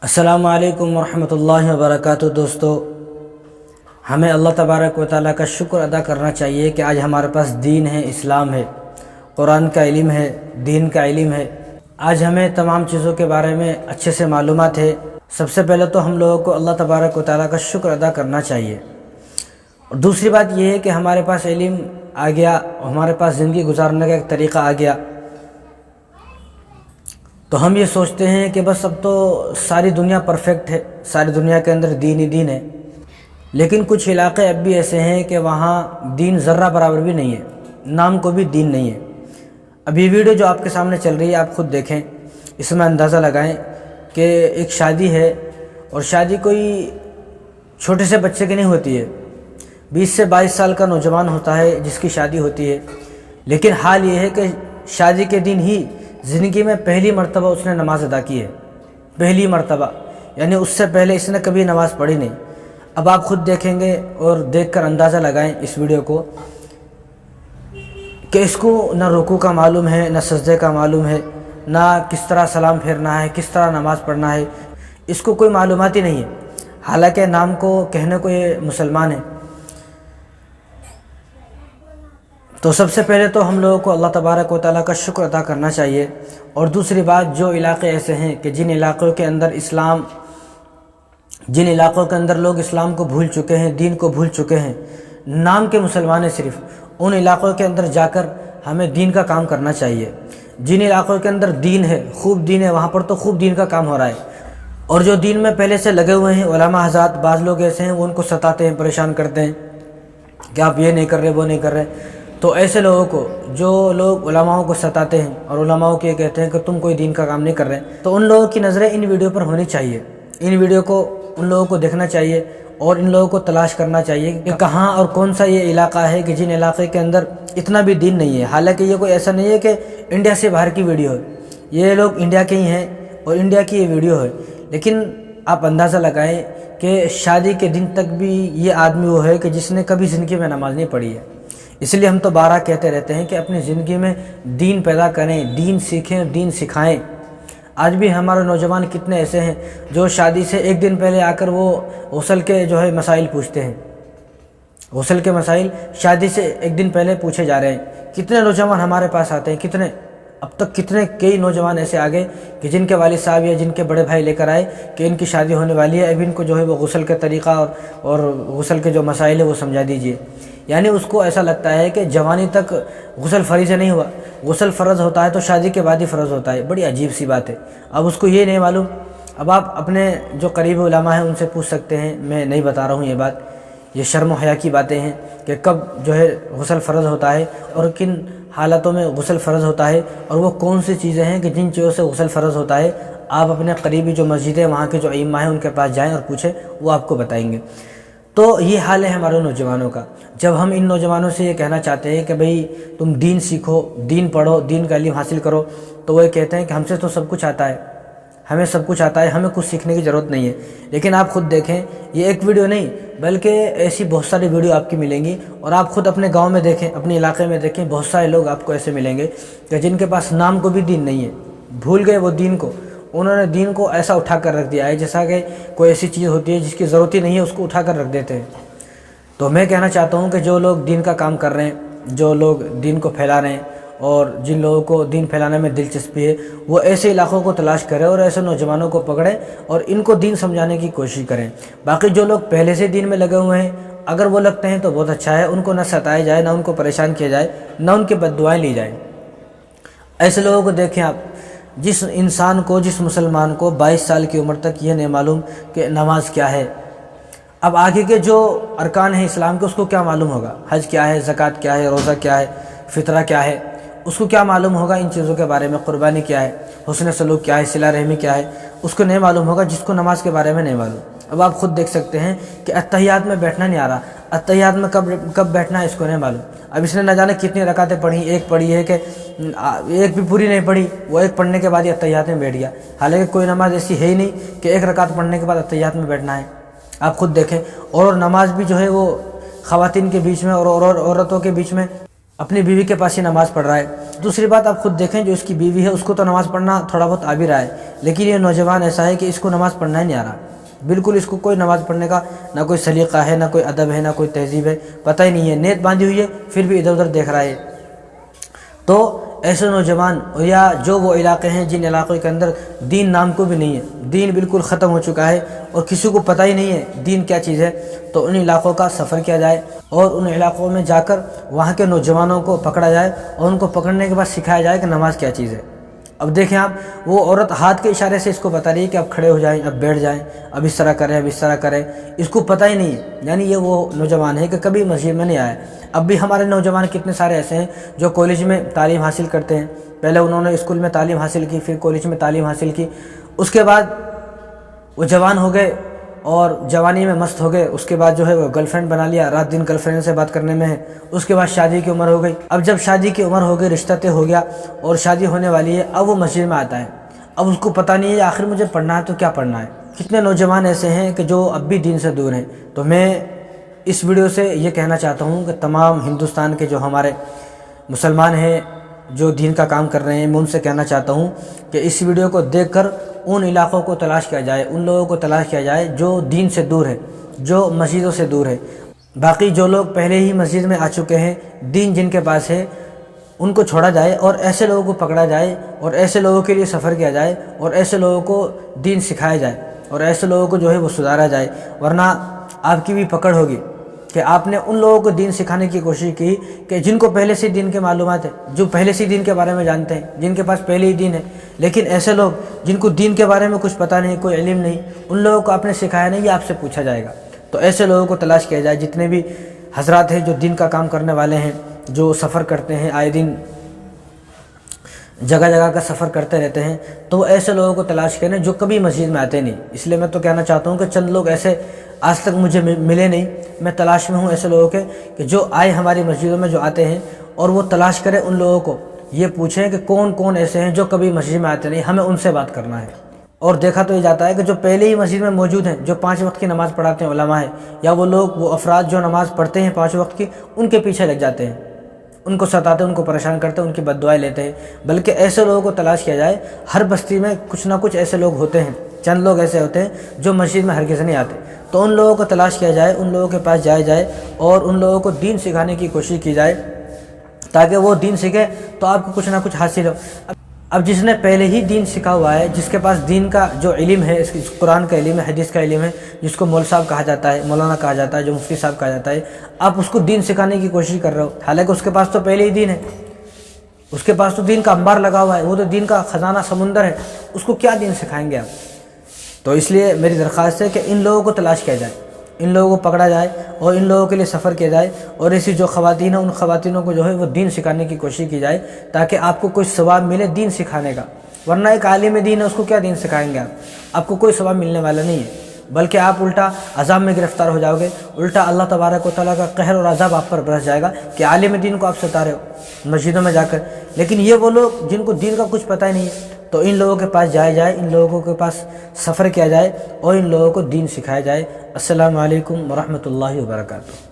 السلام علیکم ورحمۃ اللہ وبرکاتہ۔ دوستو، ہمیں اللہ تبارک و تعالیٰ کا شکر ادا کرنا چاہیے کہ آج ہمارے پاس دین ہے، اسلام ہے، قرآن کا علم ہے، دین کا علم ہے۔ آج ہمیں تمام چیزوں کے بارے میں اچھے سے معلومات ہے۔ سب سے پہلے تو ہم لوگوں کو اللہ تبارک و تعالیٰ کا شکر ادا کرنا چاہیے، اور دوسری بات یہ ہے کہ ہمارے پاس علم آ گیا، ہمارے پاس زندگی گزارنے کا ایک طریقہ آ گیا، تو ہم یہ سوچتے ہیں کہ بس اب تو ساری دنیا پرفیکٹ ہے، ساری دنیا کے اندر دین ہی دین ہے۔ لیکن کچھ علاقے اب بھی ایسے ہیں کہ وہاں دین ذرہ برابر بھی نہیں ہے، نام کو بھی دین نہیں ہے۔ اب یہ ویڈیو جو آپ کے سامنے چل رہی ہے، آپ خود دیکھیں، اس میں اندازہ لگائیں کہ ایک شادی ہے، اور شادی کوئی چھوٹے سے بچے کی نہیں ہوتی ہے، 20 سے 22 سال کا نوجوان ہوتا ہے جس کی شادی ہوتی ہے۔ لیکن حال یہ ہے کہ شادی کے دن ہی زندگی میں پہلی مرتبہ اس نے نماز ادا کی ہے، پہلی مرتبہ، یعنی اس سے پہلے اس نے کبھی نماز پڑھی نہیں۔ اب آپ خود دیکھیں گے اور دیکھ کر اندازہ لگائیں اس ویڈیو کو کہ اس کو نہ رکوع کا معلوم ہے، نہ سجدے کا معلوم ہے، نہ کس طرح سلام پھیرنا ہے، کس طرح نماز پڑھنا ہے، اس کو کوئی معلومات ہی نہیں ہے، حالانکہ نام کو کہنے کو یہ مسلمان ہے۔ تو سب سے پہلے تو ہم لوگوں کو اللہ تبارک و تعالیٰ کا شکر ادا کرنا چاہیے، اور دوسری بات، جو علاقے ایسے ہیں کہ جن علاقوں کے اندر لوگ اسلام کو بھول چکے ہیں، دین کو بھول چکے ہیں، نام کے مسلمان ہیں صرف، ان علاقوں کے اندر جا کر ہمیں دین کا کام کرنا چاہیے۔ جن علاقوں کے اندر دین ہے، خوب دین ہے، وہاں پر تو خوب دین کا کام ہو رہا ہے، اور جو دین میں پہلے سے لگے ہوئے ہیں علماء حضرات، بعض لوگ ایسے ہیں وہ ان کو ستاتے ہیں، پریشان کرتے ہیں کہ آپ یہ نہیں کر رہے، وہ نہیں کر رہے۔ تو ایسے لوگوں کو، جو لوگ علماءوں کو ستاتے ہیں اور علماءوں کو یہ کہتے ہیں کہ تم کوئی دین کا کام نہیں کر رہے، تو ان لوگوں کی نظریں ان ویڈیو پر ہونی چاہیے، ان ویڈیو کو ان لوگوں کو دیکھنا چاہیے، اور ان لوگوں کو تلاش کرنا چاہیے کہ کہاں اور کون سا یہ علاقہ ہے کہ جن علاقے کے اندر اتنا بھی دین نہیں ہے۔ حالانکہ یہ کوئی ایسا نہیں ہے کہ انڈیا سے باہر کی ویڈیو ہے، یہ لوگ انڈیا کے ہی ہیں اور انڈیا کی یہ ویڈیو ہے، لیکن آپ اندازہ لگائیں کہ شادی کے دن تک بھی یہ آدمی وہ ہے کہ جس نے کبھی زندگی میں نماز نہیں پڑھی ہے۔ اس لیے ہم تو بارہ کہتے رہتے ہیں کہ اپنی زندگی میں دین پیدا کریں، دین سیکھیں، دین سکھائیں۔ آج بھی ہمارے نوجوان کتنے ایسے ہیں جو شادی سے ایک دن پہلے آ کر وہ غسل کے مسائل پوچھتے ہیں، غسل کے مسائل شادی سے ایک دن پہلے پوچھے جا رہے ہیں۔ کتنے نوجوان ہمارے پاس آتے ہیں، کتنے، اب تک کئی نوجوان ایسے آگے کہ جن کے والد صاحب یا جن کے بڑے بھائی لے کر آئے کہ ان کی شادی ہونے والی ہے، اب ان کو وہ غسل کا طریقہ اور غسل کے جو مسائل ہیں وہ سمجھا دیجئے۔ یعنی اس کو ایسا لگتا ہے کہ جوانی تک غسل فریض نہیں ہوا، غسل فرض ہوتا ہے تو شادی کے بعد ہی فرض ہوتا ہے۔ بڑی عجیب سی بات ہے، اب اس کو یہ نہیں معلوم۔ اب آپ اپنے جو قریب علماء ہیں ان سے پوچھ سکتے ہیں، میں نہیں بتا رہا ہوں یہ بات، یہ شرم و حیا کی باتیں ہیں کہ کب غسل فرض ہوتا ہے اور کن حالتوں میں غسل فرض ہوتا ہے، اور وہ کون سی چیزیں ہیں کہ جن چیزوں سے غسل فرض ہوتا ہے۔ آپ اپنے قریبی جو مسجدیں، وہاں کے جو ائمہ ہیں ان کے پاس جائیں اور پوچھیں، وہ آپ کو بتائیں گے۔ تو یہ حال ہے ہمارے نوجوانوں کا۔ جب ہم ان نوجوانوں سے یہ کہنا چاہتے ہیں کہ بھئی تم دین سیکھو، دین پڑھو، دین کا علم حاصل کرو، تو وہ یہ کہتے ہیں کہ ہم سے تو سب کچھ آتا ہے، ہمیں سب کچھ آتا ہے، ہمیں کچھ سیکھنے کی ضرورت نہیں ہے۔ لیکن آپ خود دیکھیں، یہ ایک ویڈیو نہیں بلکہ ایسی بہت ساری ویڈیو آپ کی ملیں گی، اور آپ خود اپنے گاؤں میں دیکھیں، اپنے علاقے میں دیکھیں، بہت سارے لوگ آپ کو ایسے ملیں گے کہ جن کے پاس نام کو بھی دین نہیں ہے، بھول گئے وہ دین کو، انہوں نے دین کو ایسا اٹھا کر رکھ دیا ہے جیسا کہ کوئی ایسی چیز ہوتی ہے جس کی ضرورت ہی نہیں ہے، اس کو اٹھا کر رکھ دیتے ہیں۔ تو میں کہنا چاہتا ہوں کہ جو لوگ دین کا کام کر رہے ہیں، جو لوگ دین کو پھیلا رہے ہیں، اور جن لوگوں کو دین پھیلانے میں دلچسپی ہے، وہ ایسے علاقوں کو تلاش کریں اور ایسے نوجوانوں کو پکڑیں اور ان کو دین سمجھانے کی کوشش کریں۔ باقی جو لوگ پہلے سے دین میں لگے ہوئے ہیں، اگر وہ لگتے ہیں تو بہت اچھا ہے، ان کو نہ ستایا جائے، نہ ان کو پریشان کیا جائے، نہ ان کی بد دعائیں لی جائیں۔ ایسے لوگوں کو دیکھیں آپ، جس انسان کو، جس مسلمان کو 22 سال کی عمر تک یہ نہیں معلوم کہ نماز کیا ہے، اب آگے کے جو ارکان ہیں اسلام کے اس کو کیا معلوم ہوگا؟ حج کیا ہے، زکوٰۃ کیا ہے، روزہ کیا ہے، فطرہ کیا ہے، اس کو کیا معلوم ہوگا ان چیزوں کے بارے میں؟ قربانی کیا ہے، حسن سلوک کیا ہے، صلہ رحمی کیا ہے، اس کو نہیں معلوم ہوگا، جس کو نماز کے بارے میں نہیں معلوم۔ اب آپ خود دیکھ سکتے ہیں کہ اتحیات میں بیٹھنا نہیں آ رہا، اتحیات میں کب بیٹھنا ہے اس کو نہیں معلوم۔ اب اس نے نہ جانے کتنی رکعتیں پڑھی، ایک پڑھی ہے کہ ایک بھی پوری نہیں پڑھی، وہ ایک پڑھنے کے بعد ہی اتحیات میں بیٹھ گیا، حالانکہ کوئی نماز ایسی ہے ہی نہیں کہ ایک رکعت پڑھنے کے بعد اتحیات میں بیٹھنا ہے۔ آپ خود دیکھیں، اور نماز بھی وہ خواتین کے بیچ میں اور عورتوں کے بیچ میں اپنی بیوی کے پاس ہی نماز پڑھ رہا ہے۔ دوسری بات آپ خود دیکھیں، جو اس کی بیوی ہے اس کو تو نماز پڑھنا تھوڑا بہت آ بھی رہا ہے، لیکن یہ نوجوان ایسا ہے کہ اس کو نماز پڑھنا ہی نہیں آ رہا، بالکل اس کو کوئی نماز پڑھنے کا نہ کوئی سلیقہ ہے، نہ کوئی ادب ہے، نہ کوئی تہذیب ہے، پتہ ہی نہیں ہے، نیت باندھی ہوئی ہے پھر بھی ادھر ادھر دیکھ رہا ہے۔ تو ایسے نوجوان، یا جو وہ علاقے ہیں جن علاقوں کے اندر دین نام کو بھی نہیں ہے، دین بالکل ختم ہو چکا ہے اور کسی کو پتہ ہی نہیں ہے دین کیا چیز ہے، تو ان علاقوں کا سفر کیا جائے اور ان علاقوں میں جا کر وہاں کے نوجوانوں کو پکڑا جائے اور ان کو پکڑنے کے بعد سکھایا جائے کہ نماز کیا چیز ہے۔ اب دیکھیں آپ، وہ عورت ہاتھ کے اشارے سے اس کو بتا رہی ہے کہ اب کھڑے ہو جائیں، اب بیٹھ جائیں، اب اس طرح کریں، اب اس طرح کریں، اس کو پتہ ہی نہیں ہے۔ یعنی یہ وہ نوجوان ہے کہ کبھی مسجد میں نہیں آیا۔ اب بھی ہمارے نوجوان کتنے سارے ایسے ہیں جو کالج میں تعلیم حاصل کرتے ہیں، پہلے انہوں نے اسکول میں تعلیم حاصل کی، پھر کالج میں تعلیم حاصل کی، اس کے بعد وہ جوان ہو گئے اور جوانی میں مست ہو گئے، اس کے بعد جو ہے وہ گرل فرینڈ بنا لیا، رات دن گرل فرینڈ سے بات کرنے میں ہے، اس کے بعد شادی کی عمر ہو گئی۔ اب جب شادی کی عمر ہو گئی، رشتہ طے ہو گیا اور شادی ہونے والی ہے، اب وہ مسجد میں آتا ہے، اب اس کو پتہ نہیں ہے آخر مجھے پڑھنا ہے تو کیا پڑھنا ہے۔ کتنے نوجوان ایسے ہیں کہ جو اب بھی دین سے دور ہیں۔ تو میں اس ویڈیو سے یہ کہنا چاہتا ہوں کہ تمام ہندوستان کے جو ہمارے مسلمان ہیں جو دین کا کام کر رہے ہیں، میں ان سے کہنا چاہتا ہوں کہ اس ویڈیو کو دیکھ کر ان علاقوں کو تلاش کیا جائے، ان لوگوں کو تلاش کیا جائے جو دین سے دور ہے، جو مسجدوں سے دور ہے۔ باقی جو لوگ پہلے ہی مسجد میں آ چکے ہیں، دین جن کے پاس ہے، ان کو چھوڑا جائے اور ایسے لوگوں کو پکڑا جائے اور ایسے لوگوں کے لیے سفر کیا جائے اور ایسے لوگوں کو دین سکھایا جائے اور ایسے لوگوں کو جو ہے وہ سدھارا جائے، ورنہ آپ کی بھی پکڑ ہوگی کہ آپ نے ان لوگوں کو دین سکھانے کی کوشش کی کہ جن کو پہلے سے دین کے معلومات ہے، جو پہلے سے دین کے بارے میں جانتے ہیں، جن کے پاس پہلے ہی دین ہے۔ لیکن ایسے لوگ جن کو دین کے بارے میں کچھ پتہ نہیں، کوئی علم نہیں، ان لوگوں کو آپ نے سکھایا نہیں، یہ آپ سے پوچھا جائے گا۔ تو ایسے لوگوں کو تلاش کیا جائے، جتنے بھی حضرات ہیں جو دین کا کام کرنے والے ہیں، جو سفر کرتے ہیں، آئے دن جگہ جگہ کا سفر کرتے رہتے ہیں، تو وہ ایسے لوگوں کو تلاش کریں جو کبھی مسجد میں آتے نہیں۔ اس لیے میں تو کہنا چاہتا ہوں کہ چند لوگ ایسے آج تک مجھے ملے نہیں، میں تلاش میں ہوں ایسے لوگوں کے کہ جو آئے ہماری مسجدوں میں، جو آتے ہیں، اور وہ تلاش کریں ان لوگوں کو، یہ پوچھیں کہ کون کون ایسے ہیں جو کبھی مسجد میں آتے نہیں، ہمیں ان سے بات کرنا ہے۔ اور دیکھا تو یہ جاتا ہے کہ جو پہلے ہی مسجد میں موجود ہیں، جو 5 وقت کی نماز پڑھاتے ہیں علماء ہیں، یا وہ لوگ، وہ افراد جو نماز پڑھتے ہیں 5 وقت کی، ان کے پیچھے لگ جاتے ہیں، ان کو ستاتے ہیں، ان کو پریشان کرتے ہیں، ان کی بد دعائیں لیتے ہیں۔ بلکہ ایسے لوگوں کو تلاش کیا جائے، ہر بستی میں کچھ نہ کچھ ایسے لوگ ہوتے ہیں، چند لوگ ایسے ہوتے ہیں جو مسجد میں ہرگز نہیں آتے، تو ان لوگوں کو تلاش کیا جائے، ان لوگوں کے پاس جایا جائے اور ان لوگوں کو دین سکھانے کی کوشش کی جائے، تاکہ وہ دین سیکھے تو آپ کو کچھ نہ کچھ حاصل ہو۔ اب جس نے پہلے ہی دین سیکھا ہوا ہے، جس کے پاس دین کا جو علم ہے، اس قرآن کا علم ہے، حدیث کا علم ہے، جس کو مول صاحب کہا جاتا ہے، مولانا کہا جاتا ہے، جو مفتی صاحب کہا جاتا ہے، آپ اس کو دین سکھانے کی کوشش کر رہے ہو، حالانکہ اس کے پاس تو پہلے ہی دین ہے، اس کے پاس تو دین کا انبار لگا ہوا ہے، وہ تو دین کا خزانہ سمندر ہے، اس کو کیا دین سکھائیں گے آپ؟ تو اس لیے میری درخواست ہے کہ ان لوگوں کو تلاش کیا جائے، ان لوگوں کو پکڑا جائے اور ان لوگوں کے لیے سفر کیا جائے، اور ایسی جو خواتین ہیں ان خواتینوں کو جو ہے وہ دین سکھانے کی کوشش کی جائے، تاکہ آپ کو کوئی ثواب ملے دین سکھانے کا۔ ورنہ ایک عالم دین ہے، اس کو کیا دین سکھائیں گے آپ کو کوئی ثواب ملنے والا نہیں ہے، بلکہ آپ الٹا عذاب میں گرفتار ہو جاؤ گے، الٹا اللہ تبارک و تعالیٰ کا قہر اور عذاب آپ پر برس جائے گا کہ عالم دین کو آپ ستا رہے ہو مسجدوں میں جا کر۔ لیکن یہ وہ لوگ جن کو دین کا کچھ پتہ ہی نہیں ہے، تو ان لوگوں کے پاس جایا جائے، ان لوگوں کے پاس سفر کیا جائے اور ان لوگوں کو دین سکھایا جائے۔ السلام علیکم ورحمۃ اللہ وبرکاتہ۔